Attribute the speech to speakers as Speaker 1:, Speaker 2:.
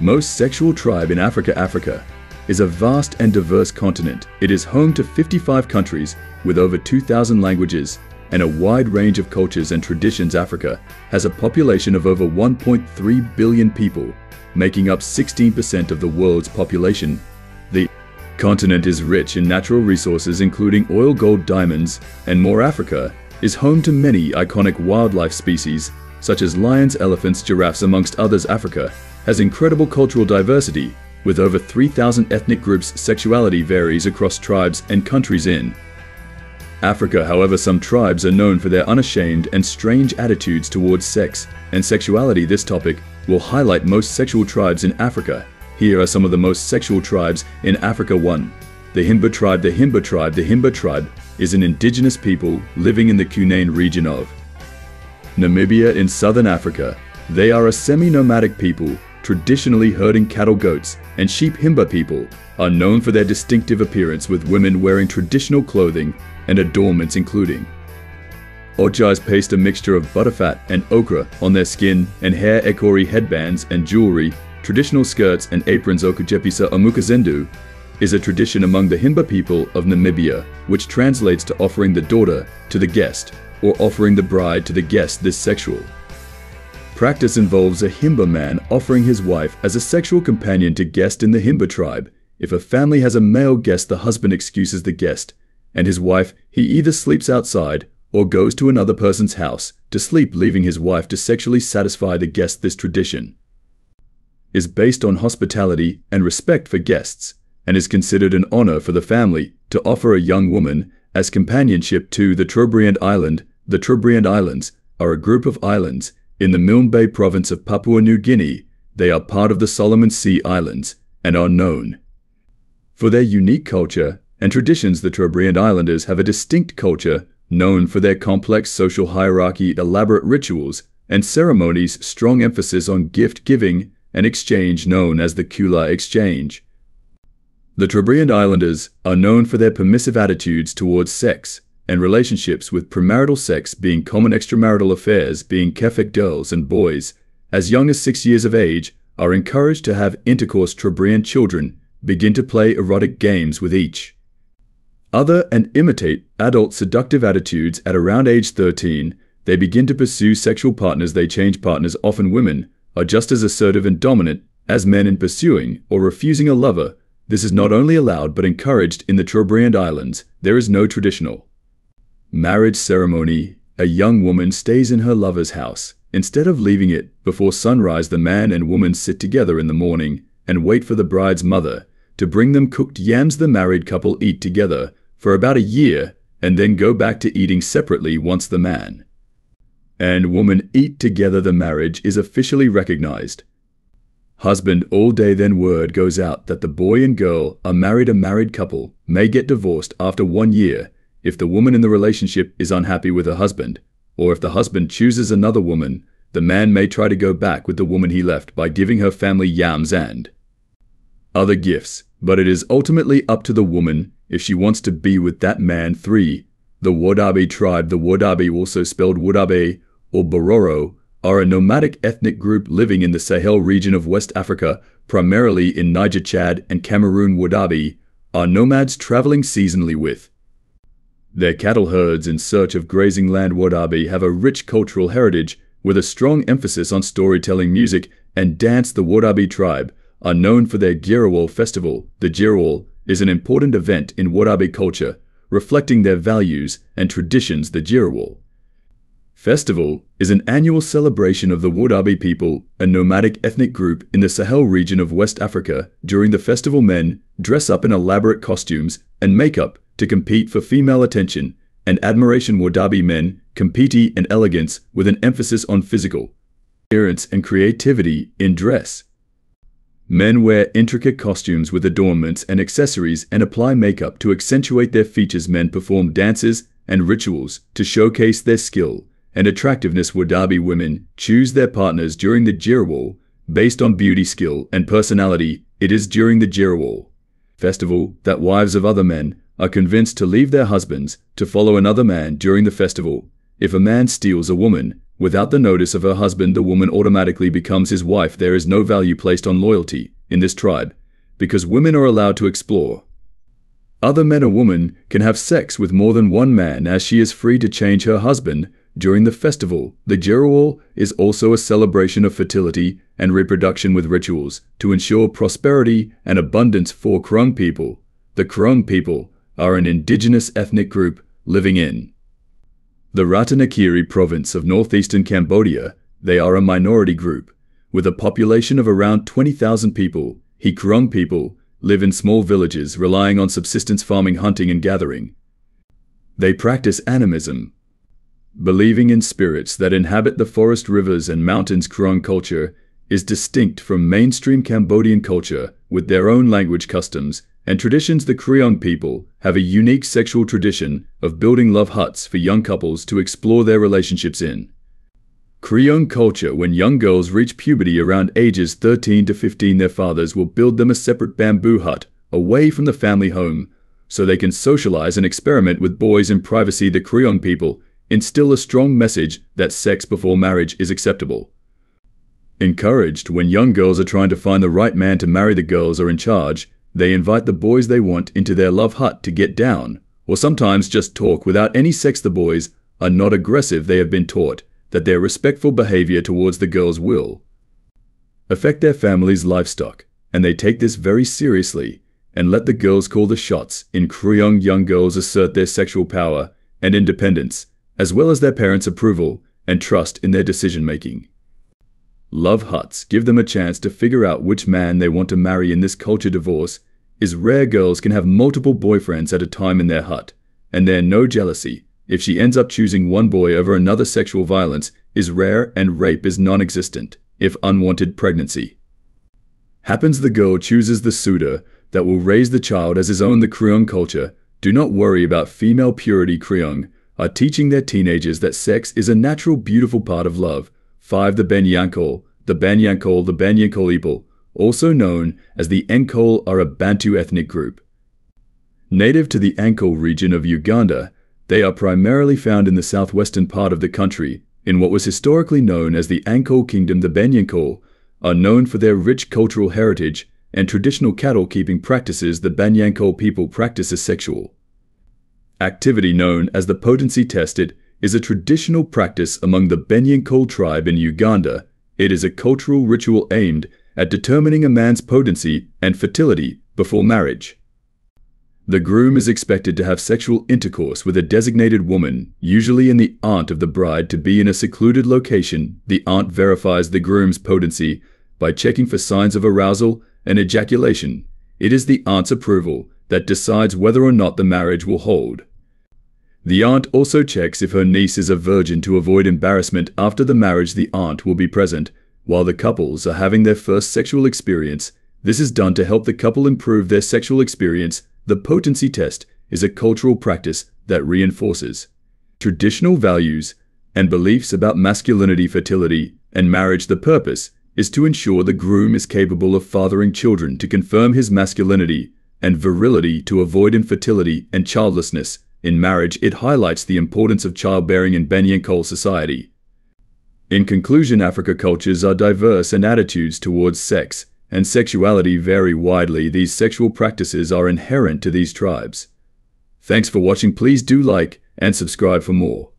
Speaker 1: Most sexual tribe in Africa. Africa is a vast and diverse continent. It is home to 55 countries with over 2,000 languages and a wide range of cultures and traditions. Africa has a population of over 1.3 billion people, making up 16% of the world's population. The continent is rich in natural resources including oil, gold, diamonds, and more. Africa is home to many iconic wildlife species such as lions, elephants, giraffes, amongst others. Africa has incredible cultural diversity with over 3,000 ethnic groups. Sexuality varies across tribes and countries in Africa. However, some tribes are known for their unashamed and strange attitudes towards sex and sexuality. This topic will highlight most sexual tribes in Africa. Here are some of the most sexual tribes in Africa. 1. The Himba tribe. The Himba tribe. The Himba tribe is an indigenous people living in the Cunene region of Namibia in southern Africa. They are a semi-nomadic people, traditionally herding cattle, goats, and sheep. Himba people are known for their distinctive appearance, with women wearing traditional clothing and adornments including ojais paste, a mixture of butterfat and okra, on their skin and hair, ekori headbands and jewelry, traditional skirts and aprons. Okujepisa Omukazendu is a tradition among the Himba people of Namibia, which translates to offering the daughter to the guest or offering the bride to the guest. This sexual practice involves a Himba man offering his wife as a sexual companion to guest in the Himba tribe. If a family has a male guest, the husband excuses the guest and his wife. He either sleeps outside or goes to another person's house to sleep, leaving his wife to sexually satisfy the guest. This tradition is based on hospitality and respect for guests, and is considered an honor for the family to offer a young woman as companionship to the Trobriand Island. The Trobriand Islands are a group of islands in the Milne Bay province of Papua New Guinea. They are part of the Solomon Sea Islands and are known for their unique culture and traditions. The Trobriand Islanders have a distinct culture known for their complex social hierarchy, elaborate rituals and ceremonies, strong emphasis on gift giving and exchange known as the Kula exchange. The Trobriand Islanders are known for their permissive attitudes towards sex and relationships, with premarital sex being common. Extramarital affairs being Kefik. Girls and boys as young as 6 years of age are encouraged to have intercourse. Trobriand children begin to play erotic games with each other and imitate adult seductive attitudes at around age 13. They begin to pursue sexual partners. They change partners. Often women are just as assertive and dominant as men in pursuing or refusing a lover. This is not only allowed but encouraged in the Trobriand Islands. There is no traditional marriage ceremony. A young woman stays in her lover's house. Instead of leaving it before sunrise, the man and woman sit together in the morning and wait for the bride's mother to bring them cooked yams. The married couple eat together for about a year and then go back to eating separately. Once the man and woman eat together, the marriage is officially recognized. Husband all day. Then word goes out that the boy and girl are married. A married couple may get divorced after 1 year if the woman in the relationship is unhappy with her husband, or if the husband chooses another woman. The man may try to go back with the woman he left by giving her family yams and other gifts, but it is ultimately up to the woman if she wants to be with that man. 3. The Wodabe tribe. The Wodabe, also spelled Wodabe or Bororo, are a nomadic ethnic group living in the Sahel region of West Africa, primarily in Niger, Chad, and Cameroon. Wodabe are nomads traveling seasonally with their cattle herds in search of grazing land. Wodabe have a rich cultural heritage with a strong emphasis on storytelling, music, and dance. The Wodabe tribe are known for their Girawol festival. The Girawol is an important event in Wodabe culture, reflecting their values and traditions. The Girawol Festival is an annual celebration of the Wodabe people, a nomadic ethnic group in the Sahel region of West Africa. During the festival, men dress up in elaborate costumes and makeup to compete for female attention and admiration. Wodabe men compete in elegance with an emphasis on physical appearance and creativity in dress. Men wear intricate costumes with adornments and accessories and apply makeup to accentuate their features. Men perform dances and rituals to showcase their skill and attractiveness. Wodabe women choose their partners during the Girawol based on beauty, skill, and personality. It is during the Girawol festival that wives of other men are convinced to leave their husbands to follow another man during the festival. If a man steals a woman Without the notice of her husband, the woman automatically becomes his wife. There is no value placed on loyalty in this tribe, because women are allowed to explore. Other men or women can have sex with more than one man, as she is free to change her husband during the festival. The Jerawal is also a celebration of fertility and reproduction with rituals to ensure prosperity and abundance for Kroung people. The Kroung people are an indigenous ethnic group living in the Ratanakiri province of northeastern Cambodia. They are a minority group with a population of around 20,000 people. He Kroung people live in small villages relying on subsistence farming, hunting and gathering. They practice animism, believing in spirits that inhabit the forest, rivers and mountains. Kroung culture is distinct from mainstream Cambodian culture with their own language, customs and traditions. The Kroung people have a unique sexual tradition of building love huts for young couples to explore their relationships in. Kroung culture, when young girls reach puberty around ages 13 to 15, their fathers will build them a separate bamboo hut away from the family home so they can socialize and experiment with boys in privacy. The Kroung people instill a strong message that sex before marriage is acceptable. Encouraged, when young girls are trying to find the right man to marry, the girls are in charge. They invite the boys they want into their love hut to get down, or sometimes just talk without any sex. The boys are not aggressive. They have been taught that their respectful behavior towards the girls will affect their family's livestock, and they take this very seriously and let the girls call the shots. In Kroung, young girls assert their sexual power and independence, as well as their parents' approval and trust in their decision-making. Love huts give them a chance to figure out which man they want to marry. In this culture, divorce is rare. Girls can have multiple boyfriends at a time in their hut, and there's no jealousy if she ends up choosing one boy over another. Sexual violence is rare and rape is non-existent. If unwanted pregnancy happens, the girl chooses the suitor that will raise the child as his own. The Kroung culture do not worry about female purity. Kroung are teaching their teenagers that sex is a natural, beautiful part of love. 5. The Banyankol. The Banyankol people, also known as the Enkol, are a Bantu ethnic group. Native to the Ankol region of Uganda, they are primarily found in the southwestern part of the country, in what was historically known as the Ankol Kingdom. The Banyankol are known for their rich cultural heritage and traditional cattle-keeping practices. The Banyankol people practice a sexual activity known as the potency test. It is a traditional practice among the Banyankol tribe in Uganda. It is a cultural ritual aimed at determining a man's potency and fertility before marriage. The groom is expected to have sexual intercourse with a designated woman, usually in the aunt of the bride, to be in a secluded location. The aunt verifies the groom's potency by checking for signs of arousal and ejaculation. It is the aunt's approval that decides whether or not the marriage will hold. The aunt also checks if her niece is a virgin to avoid embarrassment after the marriage. The aunt will be present while the couples are having their first sexual experience. This is done to help the couple improve their sexual experience. The potency test is a cultural practice that reinforces traditional values and beliefs about masculinity, fertility, and marriage. The purpose is to ensure the groom is capable of fathering children, to confirm his masculinity and virility, to avoid infertility and childlessness in marriage. It highlights the importance of childbearing in Banyankol society. In conclusion, Africa cultures are diverse and attitudes towards sex and sexuality vary widely. These sexual practices are inherent to these tribes. Thanks for watching. Please do like and subscribe for more.